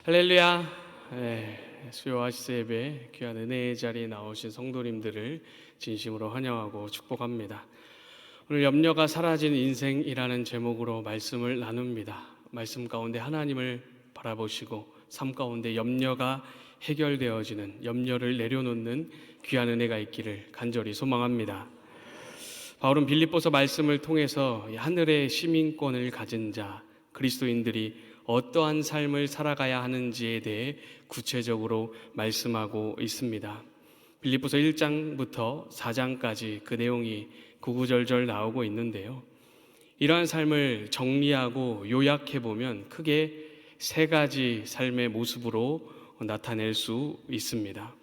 할렐루야. 수요 오아시스 예배 귀한 은혜의 자리에 나오신 성도님들을 진심으로 환영하고 축복합니다. 오늘 염려가 사라진 인생이라는 제목으로 말씀을 나눕니다. 말씀 가운데 하나님을 바라보시고 삶 가운데 염려가 해결되어지는, 염려를 내려놓는 귀한 은혜가 있기를 간절히 소망합니다. 바울은 빌립보서 말씀을 통해서 하늘의 시민권을 가진 자, 그리스도인들이 어떠한 삶을 살아가야 하는지에 대해 구체적으로 말씀하고 있습니다. 빌립보서 1장부터 4장까지 그 내용이 구구절절 나오고 있는데요. 이러한 삶을 정리하고 요약해보면 크게 세 가지 삶의 모습으로 나타낼 수 있습니다.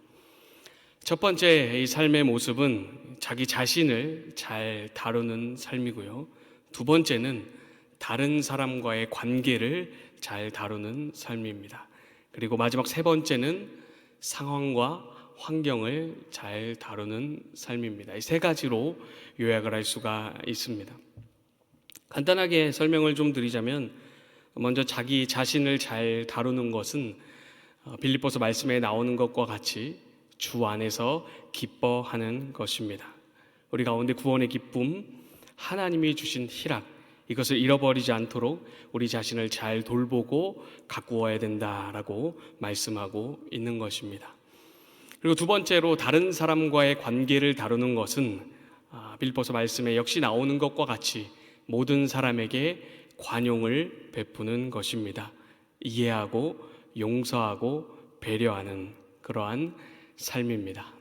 첫 번째 이 삶의 모습은 자기 자신을 잘 다루는 삶이고요. 두 번째는 다른 사람과의 관계를 잘 다루는 삶입니다. 그리고 마지막 세 번째는 상황과 환경을 잘 다루는 삶입니다. 이 세 가지로 요약을 할 수가 있습니다. 간단하게 설명을 좀 드리자면, 먼저 자기 자신을 잘 다루는 것은 빌립보서 말씀에 나오는 것과 같이 주 안에서 기뻐하는 것입니다. 우리 가운데 구원의 기쁨, 하나님이 주신 희락, 이것을 잃어버리지 않도록 우리 자신을 잘 돌보고 가꾸어야 된다라고 말씀하고 있는 것입니다. 그리고 두 번째로 다른 사람과의 관계를 다루는 것은 빌립보서 말씀에 역시 나오는 것과 같이 모든 사람에게 관용을 베푸는 것입니다. 이해하고 용서하고 배려하는 그러한 삶입니다.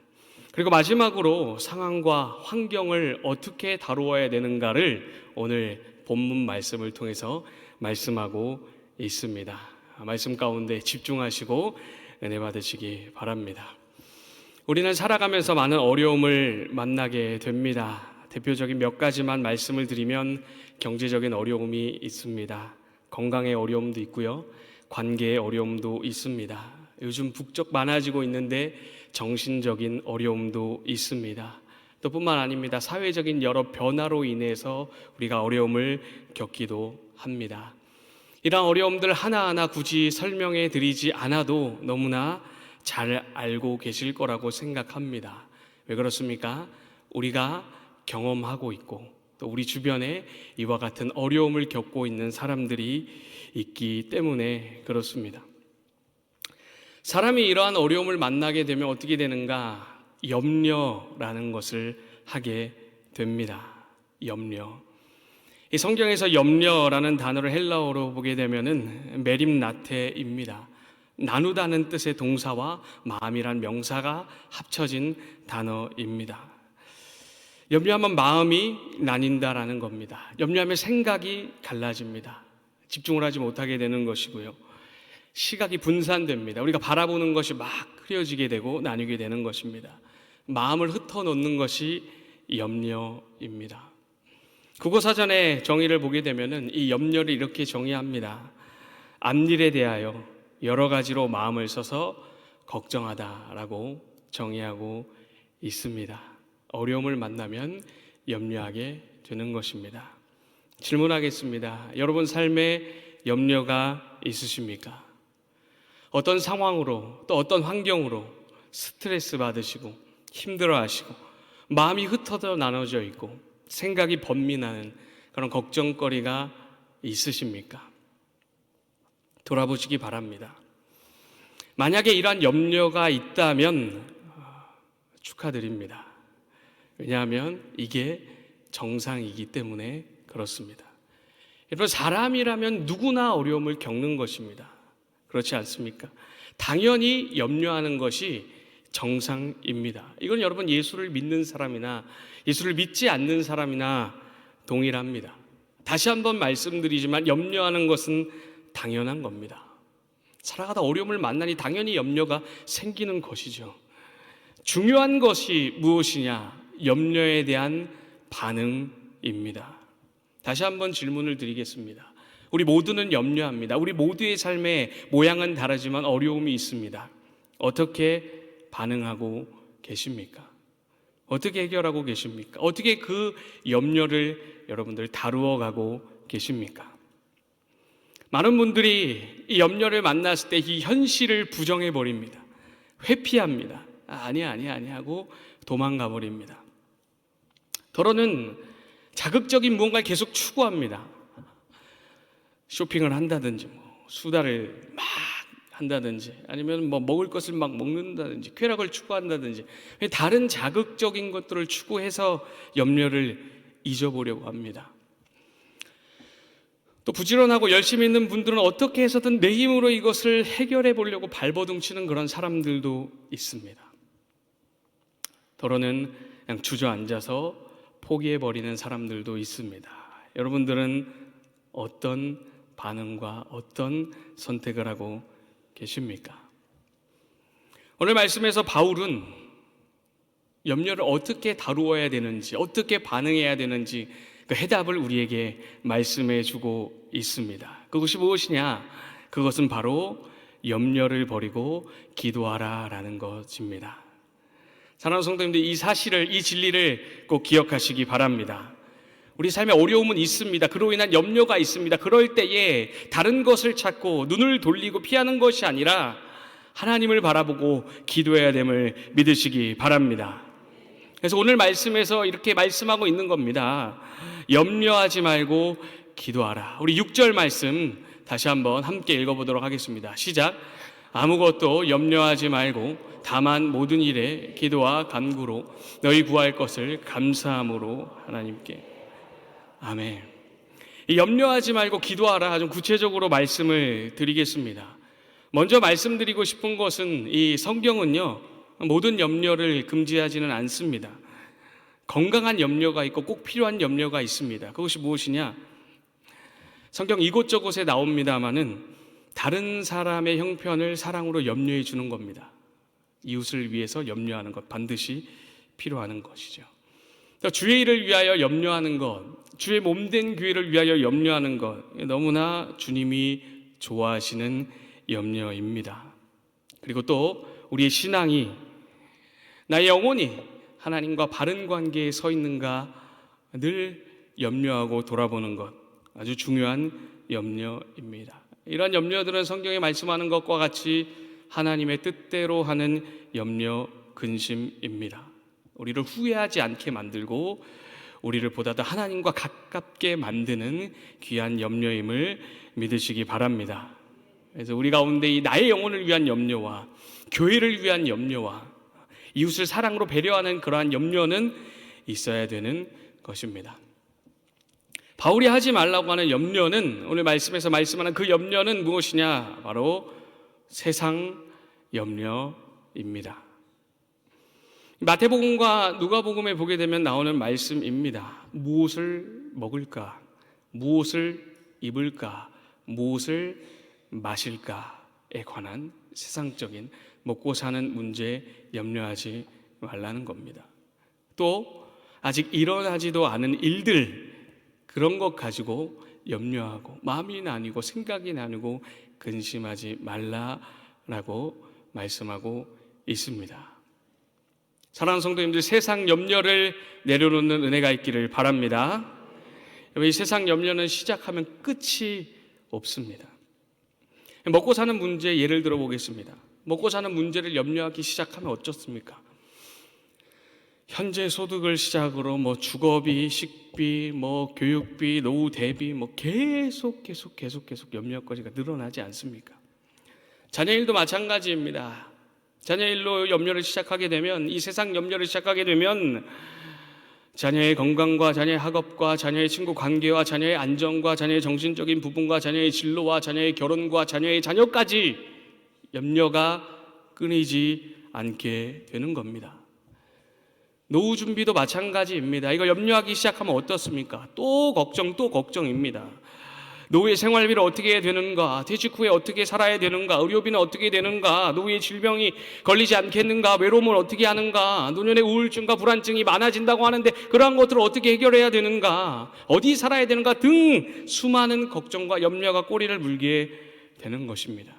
그리고 마지막으로 상황과 환경을 어떻게 다루어야 되는가를 오늘 본문 말씀을 통해서 말씀하고 있습니다. 말씀 가운데 집중하시고 은혜 받으시기 바랍니다. 우리는 살아가면서 많은 어려움을 만나게 됩니다. 대표적인 몇 가지만 말씀을 드리면, 경제적인 어려움이 있습니다. 건강의 어려움도 있고요. 관계의 어려움도 있습니다. 요즘 북적 많아지고 있는데 정신적인 어려움도 있습니다. 또 뿐만 아닙니다. 사회적인 여러 변화로 인해서 우리가 어려움을 겪기도 합니다. 이런 어려움들 하나하나 굳이 설명해 드리지 않아도 너무나 잘 알고 계실 거라고 생각합니다. 왜 그렇습니까? 우리가 경험하고 있고 또 우리 주변에 이와 같은 어려움을 겪고 있는 사람들이 있기 때문에 그렇습니다. 사람이 이러한 어려움을 만나게 되면 어떻게 되는가? 염려라는 것을 하게 됩니다. 염려. 이 성경에서 염려라는 단어를 헬라어로 보게 되면은 메림나테입니다. 나누다는 뜻의 동사와 마음이란 명사가 합쳐진 단어입니다. 염려하면 마음이 나뉜다라는 겁니다. 염려하면 생각이 갈라집니다. 집중을 하지 못하게 되는 것이고요. 시각이 분산됩니다. 우리가 바라보는 것이 막 흐려지게 되고 나뉘게 되는 것입니다. 마음을 흩어놓는 것이 염려입니다. 국어사전의 정의를 보게 되면은 이 염려를 이렇게 정의합니다. 앞일에 대하여 여러 가지로 마음을 써서 걱정하다라고 정의하고 있습니다. 어려움을 만나면 염려하게 되는 것입니다. 질문하겠습니다. 여러분 삶에 염려가 있으십니까? 어떤 상황으로 또 어떤 환경으로 스트레스 받으시고 힘들어 하시고 마음이 흩어져 나눠져 있고 생각이 번민하는 그런 걱정거리가 있으십니까? 돌아보시기 바랍니다. 만약에 이러한 염려가 있다면 축하드립니다. 왜냐하면 이게 정상이기 때문에 그렇습니다. 여러분, 사람이라면 누구나 어려움을 겪는 것입니다. 그렇지 않습니까? 당연히 염려하는 것이 정상입니다. 이건 여러분 예수를 믿는 사람이나 예수를 믿지 않는 사람이나 동일합니다. 다시 한번 말씀드리지만 염려하는 것은 당연한 겁니다. 살아가다 어려움을 만나니 당연히 염려가 생기는 것이죠. 중요한 것이 무엇이냐? 염려에 대한 반응입니다. 다시 한번 질문을 드리겠습니다. 우리 모두는 염려합니다. 우리 모두의 삶의 모양은 다르지만 어려움이 있습니다. 어떻게 반응하고 계십니까? 어떻게 해결하고 계십니까? 어떻게 그 염려를 여러분들 다루어 가고 계십니까? 많은 분들이 이 염려를 만났을 때 이 현실을 부정해 버립니다. 회피합니다. 아니야 하고 도망가 버립니다. 더러는 자극적인 무언가를 계속 추구합니다. 쇼핑을 한다든지 수다를 막 한다든지 아니면 먹을 것을 막 먹는다든지 쾌락을 추구한다든지 다른 자극적인 것들을 추구해서 염려를 잊어보려고 합니다. 또 부지런하고 열심히 있는 분들은 어떻게 해서든 내 힘으로 이것을 해결해 보려고 발버둥치는 그런 사람들도 있습니다. 더러는 그냥 주저앉아서 포기해버리는 사람들도 있습니다. 여러분들은 어떤 반응과 어떤 선택을 하고 계십니까? 오늘 말씀에서 바울은 염려를 어떻게 다루어야 되는지, 어떻게 반응해야 되는지 그 해답을 우리에게 말씀해 주고 있습니다. 그것이 무엇이냐? 그것은 바로 염려를 버리고 기도하라 라는 것입니다. 사랑하는 성도님들, 이 사실을, 이 진리를 꼭 기억하시기 바랍니다. 우리 삶에 어려움은 있습니다. 그로 인한 염려가 있습니다. 그럴 때에 다른 것을 찾고 눈을 돌리고 피하는 것이 아니라 하나님을 바라보고 기도해야 됨을 믿으시기 바랍니다. 그래서 오늘 말씀에서 이렇게 말씀하고 있는 겁니다. 염려하지 말고 기도하라. 우리 6절 말씀 다시 한번 함께 읽어보도록 하겠습니다. 시작. 아무것도 염려하지 말고 다만 모든 일에 기도와 간구로 너희 구할 것을 감사함으로 하나님께. 아멘. 염려하지 말고 기도하라. 좀 구체적으로 말씀을 드리겠습니다. 먼저 말씀드리고 싶은 것은 이 성경은요, 모든 염려를 금지하지는 않습니다. 건강한 염려가 있고 꼭 필요한 염려가 있습니다. 그것이 무엇이냐? 성경 이곳저곳에 나옵니다마는 다른 사람의 형편을 사랑으로 염려해 주는 겁니다. 이웃을 위해서 염려하는 것, 반드시 필요한 것이죠. 주의 일을 위하여 염려하는 것, 주의 몸된 교회를 위하여 염려하는 것, 너무나 주님이 좋아하시는 염려입니다. 그리고 또 우리의 신앙이 나의 영혼이 하나님과 바른 관계에 서 있는가 늘 염려하고 돌아보는 것, 아주 중요한 염려입니다. 이러한 염려들은 성경에 말씀하는 것과 같이 하나님의 뜻대로 하는 염려, 근심입니다. 우리를 후회하지 않게 만들고 우리를 보다 더 하나님과 가깝게 만드는 귀한 염려임을 믿으시기 바랍니다. 그래서 우리 가운데 이 나의 영혼을 위한 염려와 교회를 위한 염려와 이웃을 사랑으로 배려하는 그러한 염려는 있어야 되는 것입니다. 바울이 하지 말라고 하는 염려는, 오늘 말씀에서 말씀하는 그 염려는 무엇이냐? 바로 세상 염려입니다. 마태복음과 누가복음에 보게 되면 나오는 말씀입니다. 무엇을 먹을까? 무엇을 입을까? 무엇을 마실까에 관한 세상적인 먹고 사는 문제에 염려하지 말라는 겁니다. 또 아직 일어나지도 않은 일들, 그런 것 가지고 염려하고 마음이 나뉘고 생각이 나누고 근심하지 말라라고 말씀하고 있습니다. 사랑하는 성도님들, 세상 염려를 내려놓는 은혜가 있기를 바랍니다. 이 세상 염려는 시작하면 끝이 없습니다. 먹고 사는 문제 예를 들어 보겠습니다. 먹고 사는 문제를 염려하기 시작하면 어떻습니까? 현재 소득을 시작으로 주거비, 식비, 교육비, 노후 대비 계속 염려거리가 늘어나지 않습니까? 자녀일도 마찬가지입니다. 자녀일로 염려를 시작하게 되면, 이 세상 염려를 시작하게 되면 자녀의 건강과 자녀의 학업과 자녀의 친구 관계와 자녀의 안정과 자녀의 정신적인 부분과 자녀의 진로와 자녀의 결혼과 자녀의 자녀까지 염려가 끊이지 않게 되는 겁니다. 노후 준비도 마찬가지입니다. 이거 염려하기 시작하면 어떻습니까? 또 걱정입니다. 노후의 생활비를 어떻게 해야 되는가? 퇴직 후에 어떻게 살아야 되는가? 의료비는 어떻게 되는가? 노후의 질병이 걸리지 않겠는가? 외로움을 어떻게 하는가? 노년의 우울증과 불안증이 많아진다고 하는데 그러한 것들을 어떻게 해결해야 되는가? 어디 살아야 되는가? 등 수많은 걱정과 염려가 꼬리를 물게 되는 것입니다.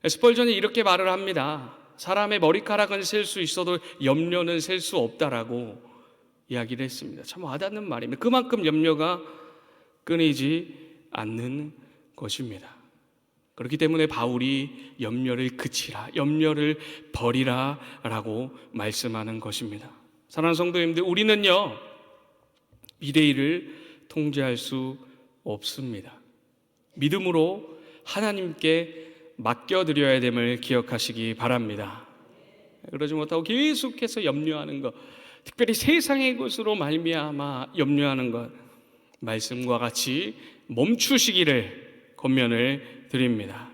스펄전이 이렇게 말을 합니다. 사람의 머리카락은 셀 수 있어도 염려는 셀 수 없다라고 이야기를 했습니다. 참 와닿는 말입니다. 그만큼 염려가 끊이지 않는 것입니다. 그렇기 때문에 바울이 염려를 그치라, 염려를 버리라 라고 말씀하는 것입니다. 사랑하는 성도님들, 우리는요 미래일을 통제할 수 없습니다. 믿음으로 하나님께 맡겨드려야 됨을 기억하시기 바랍니다. 그러지 못하고 계속해서 염려하는 것, 특별히 세상의 것으로 말미암아 염려하는 것, 말씀과 같이 멈추시기를 권면을 드립니다.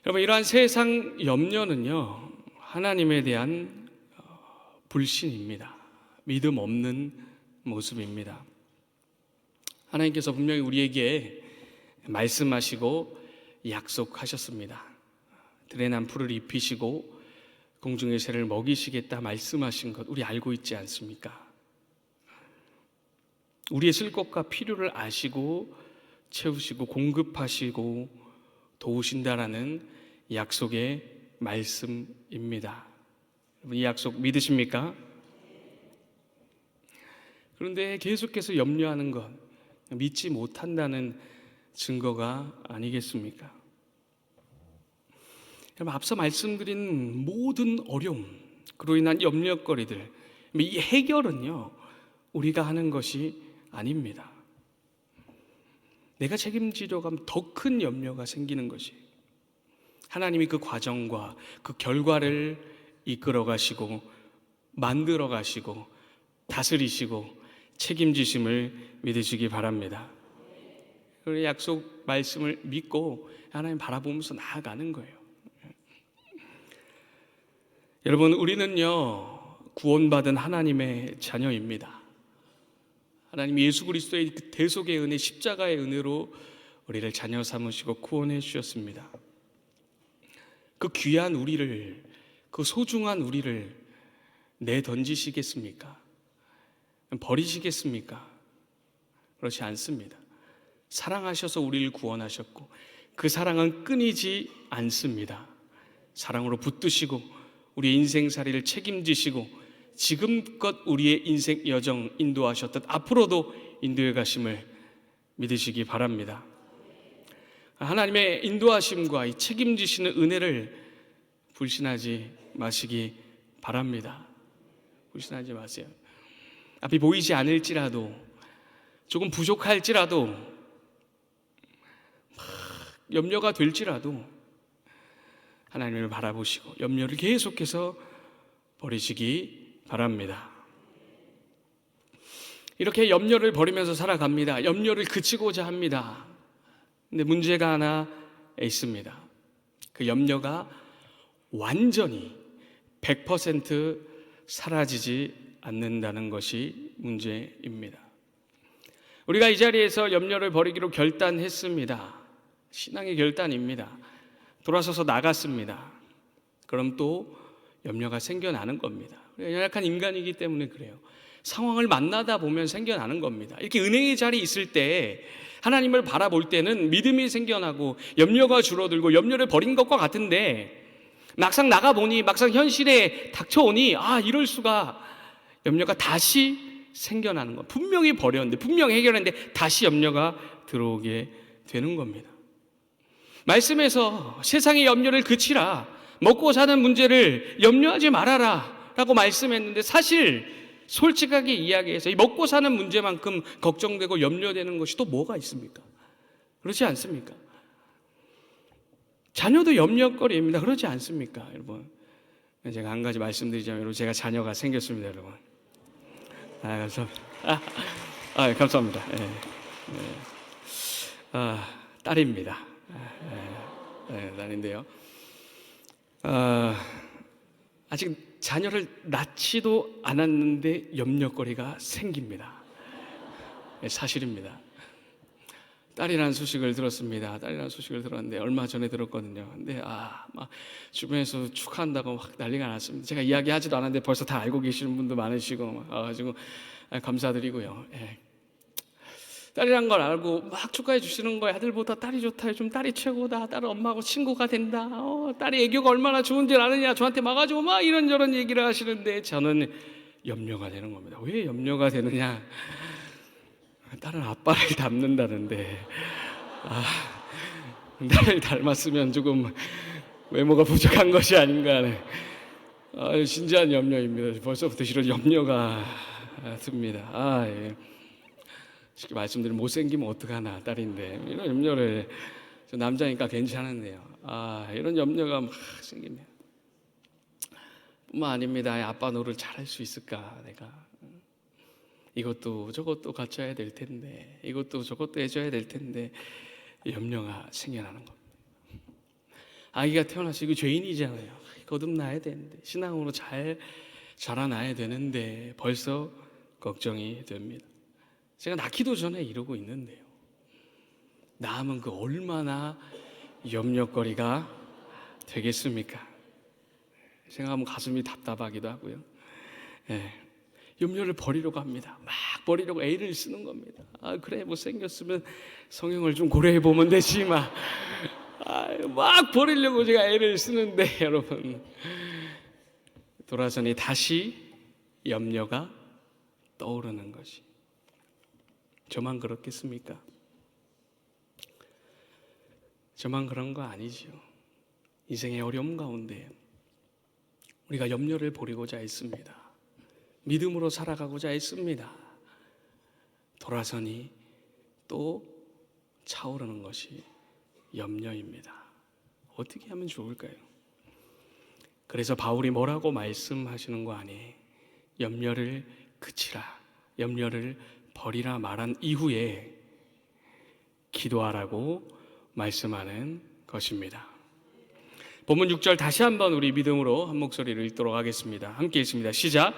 여러분, 이러한 세상 염려는요 하나님에 대한 불신입니다. 믿음 없는 모습입니다. 하나님께서 분명히 우리에게 말씀하시고 약속하셨습니다. 들의 난 풀을 입히시고 공중의 새를 먹이시겠다 말씀하신 것 우리 알고 있지 않습니까? 우리의 쓸 것과 필요를 아시고 채우시고 공급하시고 도우신다라는 약속의 말씀입니다. 이 약속 믿으십니까? 그런데 계속해서 염려하는 것, 믿지 못한다는 증거가 아니겠습니까? 여러분, 앞서 말씀드린 모든 어려움, 그로 인한 염려거리들, 이 해결은요 우리가 하는 것이 아닙니다. 내가 책임지려고 하면 더 큰 염려가 생기는 것이, 하나님이 그 과정과 그 결과를 이끌어 가시고 만들어 가시고 다스리시고 책임지심을 믿으시기 바랍니다. 그 약속 말씀을 믿고 하나님 바라보면서 나아가는 거예요. 여러분, 우리는요 구원받은 하나님의 자녀입니다. 하나님 예수 그리스도의 그 대속의 은혜, 십자가의 은혜로 우리를 자녀 삼으시고 구원해 주셨습니다. 그 귀한 우리를, 그 소중한 우리를 내던지시겠습니까? 버리시겠습니까? 그렇지 않습니다. 사랑하셔서 우리를 구원하셨고 그 사랑은 끊이지 않습니다. 사랑으로 붙드시고 우리의 인생살이를 책임지시고 지금껏 우리의 인생 여정 인도하셨듯 앞으로도 인도해 가심을 믿으시기 바랍니다. 하나님의 인도하심과 이 책임지시는 은혜를 불신하지 마시기 바랍니다. 불신하지 마세요. 앞이 보이지 않을지라도, 조금 부족할지라도, 염려가 될지라도 하나님을 바라보시고 염려를 계속해서 버리시기 바랍니다. 이렇게 염려를 버리면서 살아갑니다. 염려를 그치고자 합니다. 근데 문제가 하나 있습니다. 그 염려가 완전히 100% 사라지지 않는다는 것이 문제입니다. 우리가 이 자리에서 염려를 버리기로 결단했습니다. 신앙의 결단입니다. 돌아서서 나갔습니다. 그럼 또 염려가 생겨나는 겁니다. 우리가 연약한 인간이기 때문에 그래요. 상황을 만나다 보면 생겨나는 겁니다. 이렇게 은혜의 자리에 있을 때 하나님을 바라볼 때는 믿음이 생겨나고 염려가 줄어들고 염려를 버린 것과 같은데, 막상 나가보니, 막상 현실에 닥쳐오니 이럴 수가, 염려가 다시 생겨나는 것. 분명히 버렸는데, 분명히 해결했는데 다시 염려가 들어오게 되는 겁니다. 말씀에서 세상의 염려를 그치라, 먹고 사는 문제를 염려하지 말아라 라고 말씀했는데, 사실 솔직하게 이야기해서 이 먹고 사는 문제만큼 걱정되고 염려되는 것이 또 뭐가 있습니까? 그렇지 않습니까? 자녀도 염려거리입니다. 그렇지 않습니까, 여러분? 제가 한 가지 말씀드리자면, 여러분, 제가 자녀가 생겼습니다, 여러분. 감사합니다. 감사합니다. 딸입니다. 딸인데요. 아직 자녀를 낳지도 않았는데 염려거리가 생깁니다. 사실입니다. 딸이라는 소식을 들었습니다. 딸이라는 소식을 들었는데 얼마 전에 들었거든요. 근데 막 주변에서 축하한다고 막 난리가 났습니다. 제가 이야기하지도 않았는데 벌써 다 알고 계시는 분도 많으시고 가지고 감사드리고요. 딸이란 걸 알고 막 축하해 주시는 거예요. 아들보다 딸이 좋다. 요즘 딸이 최고다. 딸은 엄마하고 친구가 된다. 딸의 애교가 얼마나 좋은지 아느냐. 저한테 막아주고 막 이런저런 얘기를 하시는데 저는 염려가 되는 겁니다. 왜 염려가 되느냐? 딸은 아빠를 닮는다는데 나를 닮았으면 조금 외모가 부족한 것이 아닌가 하는 진지한 염려입니다. 벌써부터 이런 염려가 듭니다. 예. 쉽게 말씀드리면 못생기면 어떡하나 딸인데 이런 염려를, 저 남자니까 괜찮은데요. 이런 염려가 막 생기네요. 뿐만 아닙니다. 아빠 노릇 잘할 수 있을까 내가. 이것도 저것도 갖춰야 될 텐데, 이것도 저것도 해줘야 될 텐데 염려가 생겨나는 겁니다. 아기가 태어나서 이거 죄인이잖아요. 거듭나야 되는데, 신앙으로 잘 자라나야 되는데 벌써 걱정이 됩니다. 제가 낳기도 전에 이러고 있는데요, 낳으면 그 얼마나 염려거리가 되겠습니까? 생각하면 가슴이 답답하기도 하고요. 예. 염려를 버리려고 합니다. 막 버리려고 애를 쓰는 겁니다. 그래 못생겼으면 성형을 좀 고려해 보면 되지 막 버리려고 제가 애를 쓰는데, 여러분 돌아서니 다시 염려가 떠오르는 것이, 저만 그렇겠습니까? 저만 그런 거 아니죠. 인생의 어려움 가운데 우리가 염려를 버리고자 했습니다. 믿음으로 살아가고자 했습니다. 돌아서니 또 차오르는 것이 염려입니다. 어떻게 하면 좋을까요? 그래서 바울이 뭐라고 말씀하시는 거 아니에요? 염려를 그치라, 염려를 버리라 말한 이후에 기도하라고 말씀하는 것입니다. 본문 6절 다시 한번 우리 믿음으로 한 목소리를 읽도록 하겠습니다. 함께 읽습니다. 시작.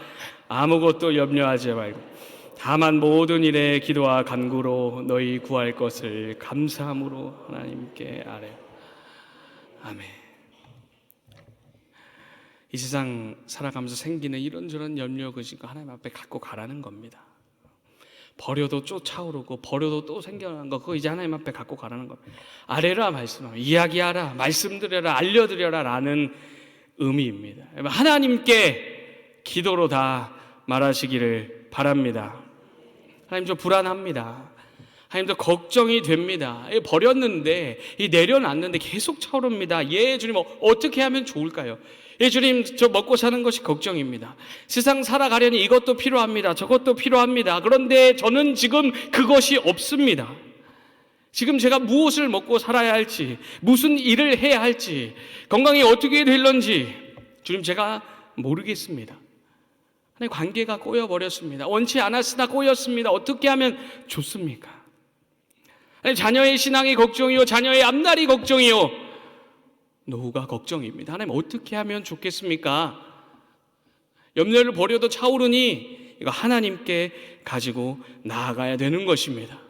아무것도 염려하지 말고 다만 모든 일에 기도와 간구로 너희 구할 것을 감사함으로 하나님께 아뢰. 아멘. 이 세상 살아가면서 생기는 이런저런 염려 그것과 하나님 앞에 갖고 가라는 겁니다. 버려도 쫓아오르고 버려도 또 생겨난 거, 그거 이제 하나님 앞에 갖고 가라는 겁니다. 아뢰라 말씀하면 이야기하라, 말씀드려라, 알려드려라 라는 의미입니다. 하나님께 기도로 다 말하시기를 바랍니다. 하나님, 저 불안합니다. 하나님, 저 걱정이 됩니다. 버렸는데, 내려놨는데 계속 차오릅니다. 주님, 어떻게 하면 좋을까요? 주님, 저 먹고 사는 것이 걱정입니다. 세상 살아가려니 이것도 필요합니다. 저것도 필요합니다. 그런데 저는 지금 그것이 없습니다. 지금 제가 무엇을 먹고 살아야 할지, 무슨 일을 해야 할지, 건강이 어떻게 될런지 주님, 제가 모르겠습니다. 하나님, 관계가 꼬여버렸습니다. 원치 않았으나 꼬였습니다. 어떻게 하면 좋습니까? 하나님, 자녀의 신앙이 걱정이요, 자녀의 앞날이 걱정이요, 노후가 걱정입니다. 하나님, 어떻게 하면 좋겠습니까? 염려를 버려도 차오르니 이거 하나님께 가지고 나아가야 되는 것입니다.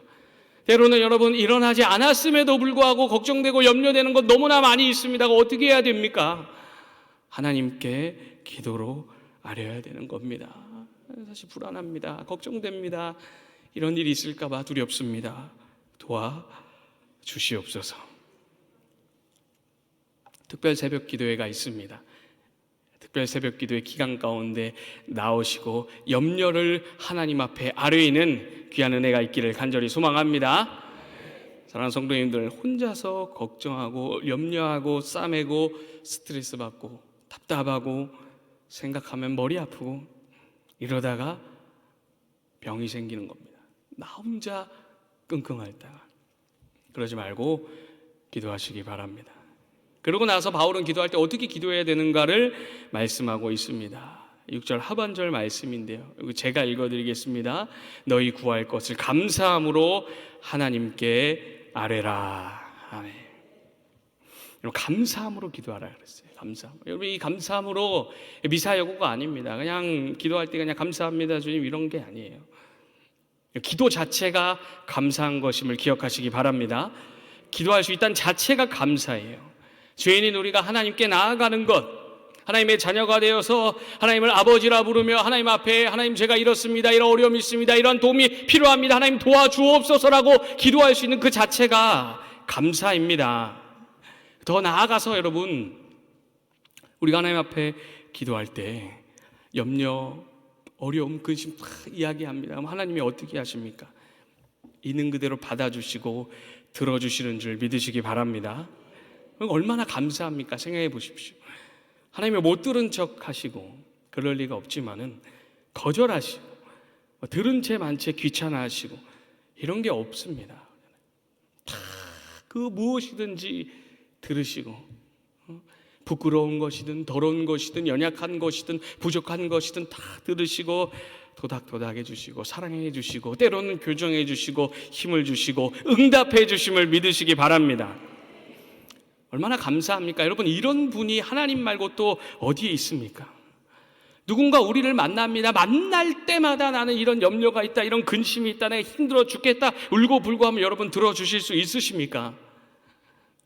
때로는 여러분, 일어나지 않았음에도 불구하고 걱정되고 염려되는 것 너무나 많이 있습니다. 어떻게 해야 됩니까? 하나님께 기도로 아뢰어야 되는 겁니다. 사실 불안합니다. 걱정됩니다. 이런 일이 있을까 봐 두렵습니다. 도와주시옵소서. 특별 새벽 기도회가 있습니다. 특별 새벽 기도회 기간 가운데 나오시고 염려를 하나님 앞에 아뢰이는 귀한 은혜가 있기를 간절히 소망합니다. 사랑하는 성도님들, 혼자서 걱정하고 염려하고 싸매고 스트레스 받고 답답하고 생각하면 머리 아프고 이러다가 병이 생기는 겁니다. 나 혼자 끙끙 앓다가. 그러지 말고 기도하시기 바랍니다. 그러고 나서 바울은 기도할 때 어떻게 기도해야 되는가를 말씀하고 있습니다. 6절 하반절 말씀인데요, 제가 읽어드리겠습니다. 너희 구할 것을 감사함으로 하나님께 아뢰라. 아멘. 여러분, 감사함으로 기도하라 그랬어요. 감사함. 여러분, 이 감사함으로 미사여구가 아닙니다. 그냥 기도할 때 그냥 감사합니다 주님 이런 게 아니에요. 기도 자체가 감사한 것임을 기억하시기 바랍니다. 기도할 수 있다는 자체가 감사예요. 죄인인 우리가 하나님께 나아가는 것, 하나님의 자녀가 되어서 하나님을 아버지라 부르며 하나님 앞에 하나님, 제가 이렇습니다, 이런 어려움이 있습니다, 이러한 도움이 필요합니다, 하나님 도와주옵소서라고 기도할 수 있는 그 자체가 감사입니다. 더 나아가서 여러분, 우리가 하나님 앞에 기도할 때 염려, 어려움, 근심 다 이야기합니다. 그럼 하나님이 어떻게 하십니까? 있는 그대로 받아주시고 들어주시는 줄 믿으시기 바랍니다. 얼마나 감사합니까? 생각해 보십시오. 하나님의 못 들은 척 하시고 그럴 리가 없지만은 거절하시고 들은 채 만 채 귀찮아하시고 이런 게 없습니다. 다 그 무엇이든지 들으시고 부끄러운 것이든 더러운 것이든 연약한 것이든 부족한 것이든 다 들으시고 도닥도닥 해주시고 사랑해 주시고 때로는 교정해 주시고 힘을 주시고 응답해 주심을 믿으시기 바랍니다. 얼마나 감사합니까? 여러분, 이런 분이 하나님 말고 또 어디에 있습니까? 누군가 우리를 만납니다. 만날 때마다 나는 이런 염려가 있다, 이런 근심이 있다, 내가 힘들어 죽겠다, 울고불고 하면 여러분 들어주실 수 있으십니까?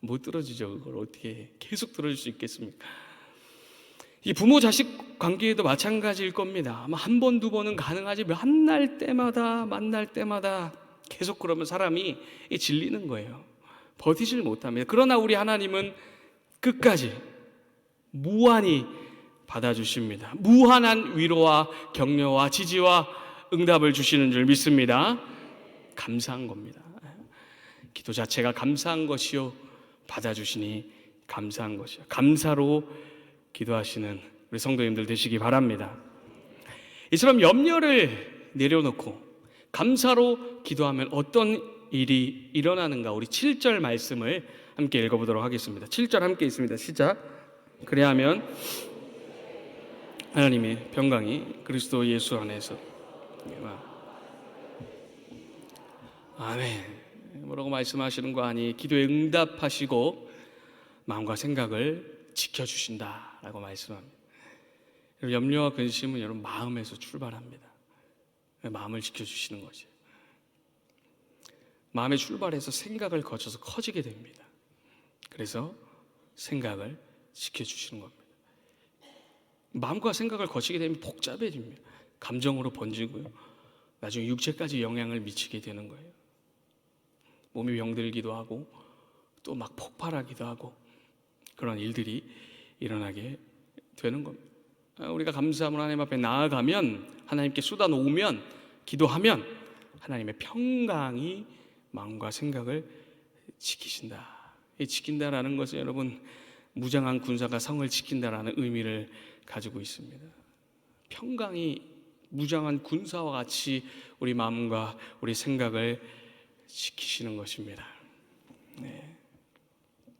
못 들어주죠. 그걸 어떻게 계속 들어줄 수 있겠습니까? 이 부모 자식 관계에도 마찬가지일 겁니다. 아마 한 번, 두 번은 가능하지 만날 때마다 계속 그러면 사람이 질리는 거예요. 버티질 못합니다. 그러나 우리 하나님은 끝까지 무한히 받아주십니다. 무한한 위로와 격려와 지지와 응답을 주시는 줄 믿습니다. 감사한 겁니다. 기도 자체가 감사한 것이요, 받아주시니 감사한 것이요. 감사로 기도하시는 우리 성도님들 되시기 바랍니다. 이처럼 염려를 내려놓고 감사로 기도하면 어떤 일이 일어나는가, 우리 7절 말씀을 함께 읽어보도록 하겠습니다. 7절 함께 있습니다. 시작. 그래야 하면 하나님의 평강이 그리스도 예수 안에서, 아멘, 뭐라고 말씀하시는 거 아니, 기도에 응답하시고 마음과 생각을 지켜주신다라고 말씀합니다. 염려와 근심은 여러분 마음에서 출발합니다. 마음을 지켜주시는 거죠. 마음의 출발해서 생각을 거쳐서 커지게 됩니다. 그래서 생각을 지켜주시는 겁니다. 마음과 생각을 거치게 되면 복잡해집니다. 감정으로 번지고요, 나중에 육체까지 영향을 미치게 되는 거예요. 몸이 병들기도 하고 또 막 폭발하기도 하고 그런 일들이 일어나게 되는 겁니다. 우리가 감사함으로 하나님 앞에 나아가면, 하나님께 쏟아놓으면, 기도하면 하나님의 평강이 마음과 생각을 지키신다. 이 지킨다라는 것은 여러분, 무장한 군사가 성을 지킨다라는 의미를 가지고 있습니다. 평강이 무장한 군사와 같이 우리 마음과 우리 생각을 지키시는 것입니다. 네.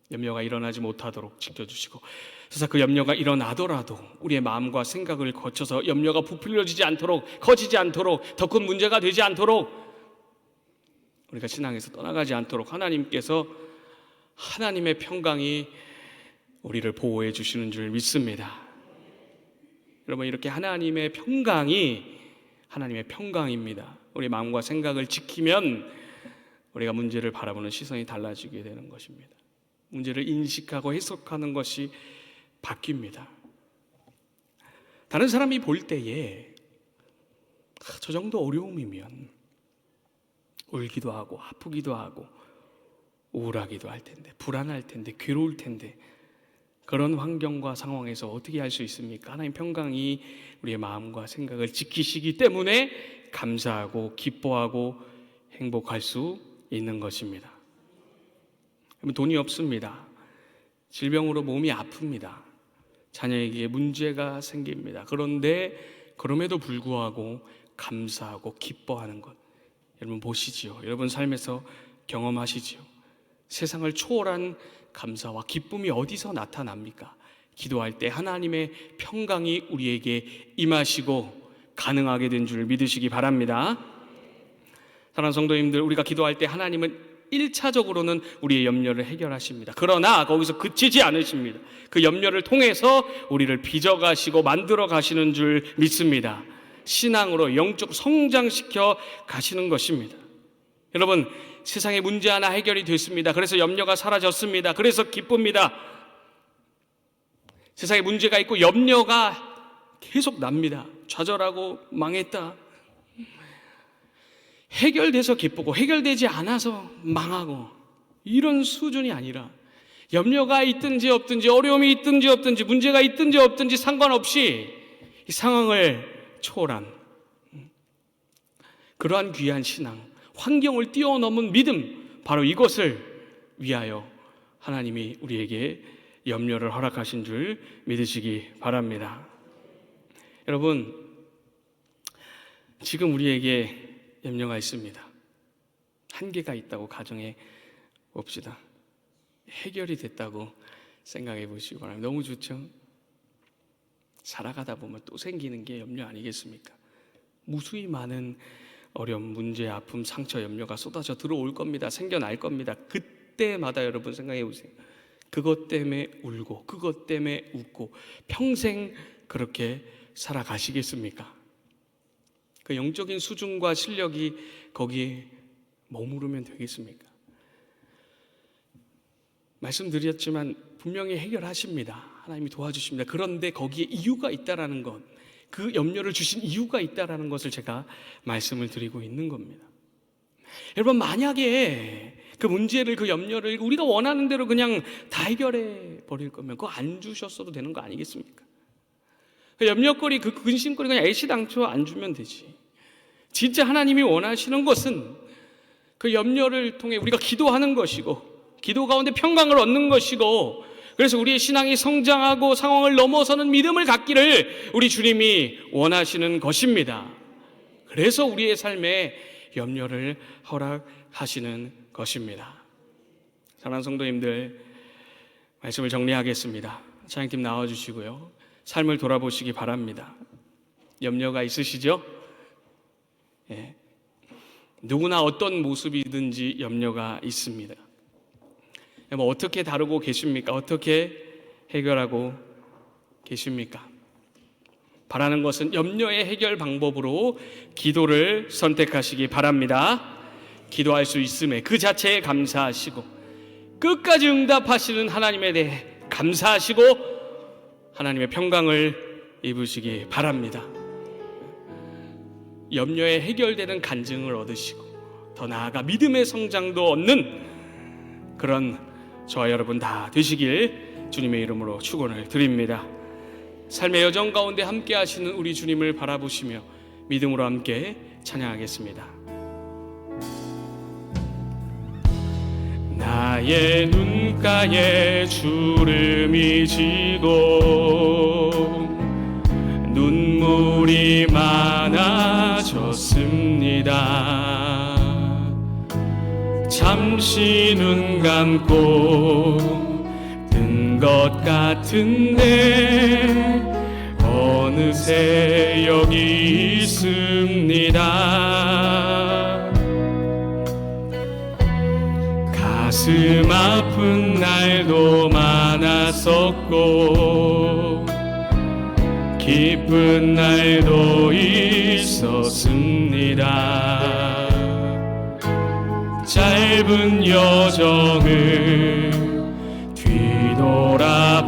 염려가 일어나지 못하도록 지켜주시고, 그래서 그 염려가 일어나더라도 우리의 마음과 생각을 거쳐서 염려가 부풀려지지 않도록, 커지지 않도록, 더 큰 문제가 되지 않도록, 우리가 신앙에서 떠나가지 않도록 하나님께서 하나님의 평강이 우리를 보호해 주시는 줄 믿습니다. 여러분, 이렇게 하나님의 평강입니다. 우리 마음과 생각을 지키면 우리가 문제를 바라보는 시선이 달라지게 되는 것입니다. 문제를 인식하고 해석하는 것이 바뀝니다. 다른 사람이 볼 때에 저 정도 어려움이면 울기도 하고 아프기도 하고 우울하기도 할 텐데, 불안할 텐데, 괴로울 텐데, 그런 환경과 상황에서 어떻게 할 수 있습니까? 하나님 평강이 우리의 마음과 생각을 지키시기 때문에 감사하고 기뻐하고 행복할 수 있는 것입니다. 돈이 없습니다. 질병으로 몸이 아픕니다. 자녀에게 문제가 생깁니다. 그런데 그럼에도 불구하고 감사하고 기뻐하는 것, 여러분 보시지요. 여러분 삶에서 경험하시지요. 세상을 초월한 감사와 기쁨이 어디서 나타납니까? 기도할 때 하나님의 평강이 우리에게 임하시고 가능하게 된 줄 믿으시기 바랍니다. 사랑하는 성도님들, 우리가 기도할 때 하나님은 1차적으로는 우리의 염려를 해결하십니다. 그러나 거기서 그치지 않으십니다. 그 염려를 통해서 우리를 빚어가시고 만들어 가시는 줄 믿습니다. 신앙으로 영적 성장시켜 가시는 것입니다. 여러분, 세상에 문제 하나 해결이 됐습니다. 그래서 염려가 사라졌습니다. 그래서 기쁩니다. 세상에 문제가 있고 염려가 계속 납니다. 좌절하고 망했다. 해결돼서 기쁘고 해결되지 않아서 망하고, 이런 수준이 아니라 염려가 있든지 없든지, 어려움이 있든지 없든지, 문제가 있든지 없든지 상관없이 이 상황을 초월한 그러한 귀한 신앙, 환경을 뛰어넘은 믿음, 바로 이것을 위하여 하나님이 우리에게 염려를 허락하신 줄 믿으시기 바랍니다. 여러분, 지금 우리에게 염려가 있습니다. 한계가 있다고 가정해 봅시다. 해결이 됐다고 생각해 보시기 바랍니다. 너무 좋죠? 살아가다 보면 또 생기는 게 염려 아니겠습니까? 무수히 많은 어려움, 문제, 아픔, 상처, 염려가 쏟아져 들어올 겁니다. 생겨날 겁니다. 그때마다 여러분 생각해 보세요. 그것 때문에 울고 그것 때문에 웃고 평생 그렇게 살아가시겠습니까? 그 영적인 수준과 실력이 거기에 머무르면 되겠습니까? 말씀드렸지만 분명히 해결하십니다. 하나님이 도와주십니다. 그런데 거기에 이유가 있다라는 것, 그 염려를 주신 이유가 있다라는 것을 제가 말씀을 드리고 있는 겁니다. 여러분, 만약에 그 문제를, 그 염려를 우리가 원하는 대로 그냥 다 해결해 버릴 거면 그거 안 주셨어도 되는 거 아니겠습니까? 그 염려거리, 그 근심거리 그냥 애시당초 안 주면 되지. 진짜 하나님이 원하시는 것은 그 염려를 통해 우리가 기도하는 것이고, 기도 가운데 평강을 얻는 것이고, 그래서 우리의 신앙이 성장하고 상황을 넘어서는 믿음을 갖기를 우리 주님이 원하시는 것입니다. 그래서 우리의 삶에 염려를 허락하시는 것입니다. 사랑하는 성도님들, 말씀을 정리하겠습니다. 찬양팀 나와주시고요. 삶을 돌아보시기 바랍니다. 염려가 있으시죠? 예. 누구나 어떤 모습이든지 염려가 있습니다. 어떻게 다루고 계십니까? 어떻게 해결하고 계십니까? 바라는 것은 염려의 해결 방법으로 기도를 선택하시기 바랍니다. 기도할 수 있음에 그 자체에 감사하시고 끝까지 응답하시는 하나님에 대해 감사하시고 하나님의 평강을 입으시기 바랍니다. 염려에 해결되는 간증을 얻으시고 더 나아가 믿음의 성장도 얻는 그런 저와 여러분 다 되시길 주님의 이름으로 축원을 드립니다. 삶의 여정 가운데 함께 하시는 우리 주님을 바라보시며 믿음으로 함께 찬양하겠습니다. 나의 눈가에 주름이 지고 눈물이 많아졌습니다. 잠시 눈 감고 든 것 같은데 어느새 여기 있습니다. 가슴 아픈 날도 많았었고 기쁜 날도 있었습니다. 짧은 여정을 뒤돌아보니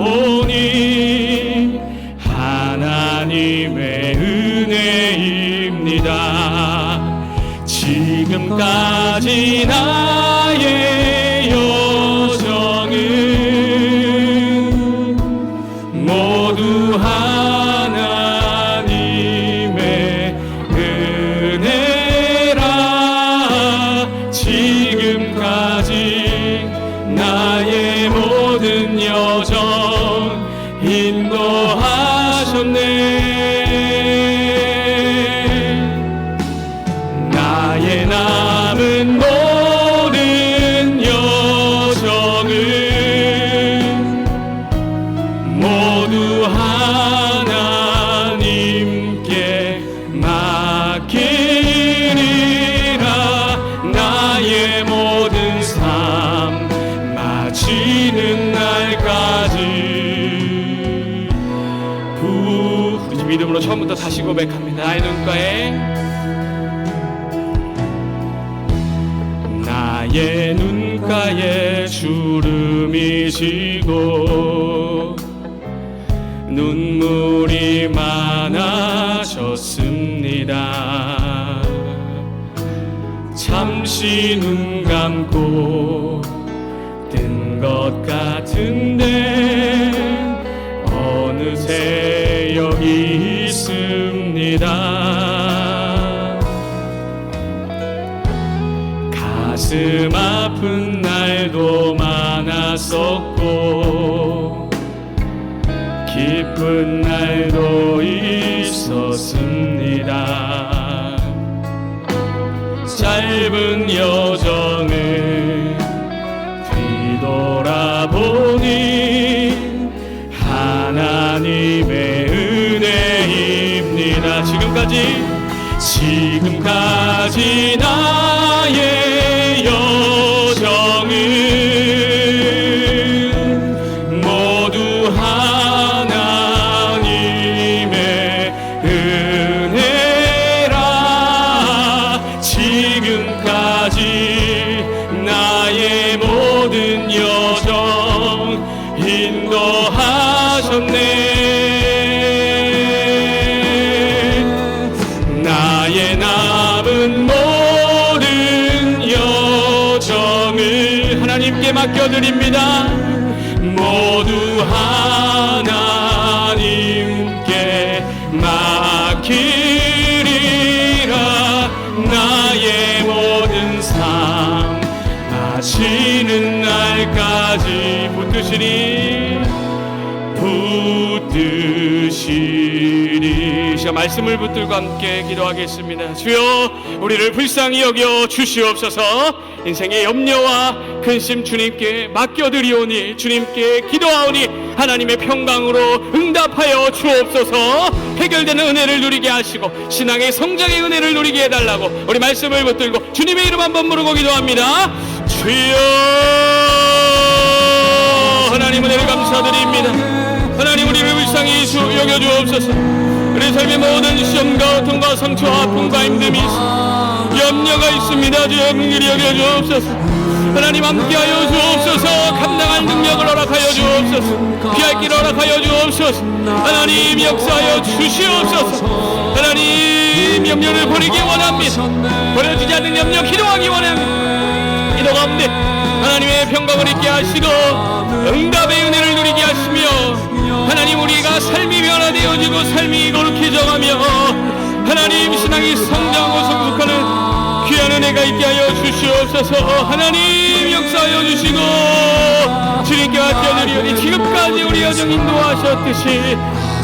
하나님의 은혜입니다. 지금까지 나의 여정은 모두 하나님의 은혜라. 지금까지 나의 모든 여정 인도하셨네. 나의 남은 모든 여정은 모두 하나님께 맡기리라. 나의 모든 삶 마치는 날까지. 우리 믿음으로 처음부터 다시 고백합니다. 나의 눈가에, 나의 눈가에 주름이 지고 눈물이 많아졌습니다. 잠시 눈 감고 뜬 것 같은데 어느새 여기 있습니다. 가슴 아픈 있었고 기쁜 날도 있었습니다. 짧은 여정을 뒤돌아보니 하나님의 은혜입니다. 지금까지 나의 여정은 모두 하나님의 은혜라. 지금까지 나의 모든 여정 인도하셨네. 나의 남은 모든 여정을 하나님께 맡겨드립니다. 모두 하나님께 맡기리라. 나의 모든 삶 마치는 날까지 붙드시리. 시간 말씀을 붙들고 함께 기도하겠습니다. 주여, 우리를 불쌍히 여겨 주시옵소서. 인생의 염려와 근심 주님께 맡겨드리오니, 주님께 기도하오니 하나님의 평강으로 응답하여 주옵소서. 해결되는 은혜를 누리게 하시고 신앙의 성장의 은혜를 누리게 해달라고 우리 말씀을 붙들고 주님의 이름 한번 부르고 기도합니다. 주여, 하나님 은혜를 감사드립니다. 하나님, 우리를 불쌍히 여겨주옵소서. 우리 삶의 모든 시험과 고통과 상처와 아픔과 힘듦이 염려가 있습니다. 주여, 긍휼히 여겨주옵소서. 하나님, 함께하여 주옵소서. 감당할 능력을 허락하여 주옵소서. 피할 길을 허락하여 주옵소서. 하나님, 역사하여 주시옵소서. 하나님, 염려를 버리기 원합니다. 버려지지 않는 염려 기도하기 원합니다. 기도 가운데 하나님의 평강을 있게 하시고 응답의 은혜를 누리게 하시며, 하나님, 우리가 삶이 변화되어지고 삶이 거룩히 정하며 하나님 신앙이 성장하고 성숙하는 귀한 은혜가 있게 하여 주시옵소서. 하나님, 역사하여 주시고 주님께 맡겨드리오니 지금까지 우리 여정 인도하셨듯이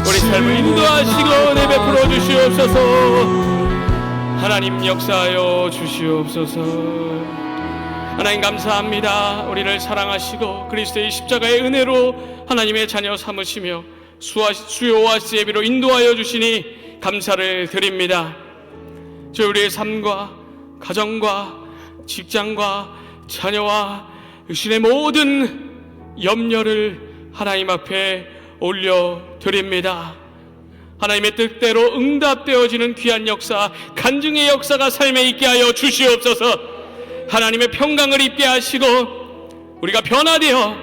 우리 삶을 인도하시고 은혜 베풀어 주시옵소서. 하나님, 역사하여 주시옵소서. 하나님, 감사합니다. 우리를 사랑하시고 그리스도의 십자가의 은혜로 하나님의 자녀 삼으시며 수요와 예비로 인도하여 주시니 감사를 드립니다. 저 우리의 삶과 가정과 직장과 자녀와 육신의 모든 염려를 하나님 앞에 올려드립니다. 하나님의 뜻대로 응답되어지는 귀한 역사, 간증의 역사가 삶에 있게 하여 주시옵소서. 하나님의 평강을 입게 하시고 우리가 변화되어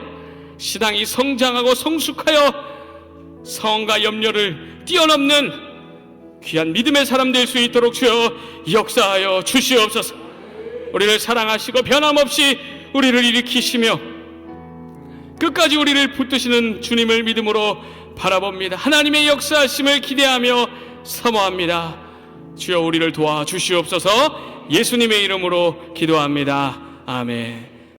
신앙이 성장하고 성숙하여 상황과 염려를 뛰어넘는 귀한 믿음의 사람 될 수 있도록 주여 역사하여 주시옵소서. 우리를 사랑하시고 변함없이 우리를 일으키시며 끝까지 우리를 붙드시는 주님을 믿음으로 바라봅니다. 하나님의 역사하심을 기대하며 사모합니다. 주여, 우리를 도와주시옵소서. 예수님의 이름으로 기도합니다. 아멘.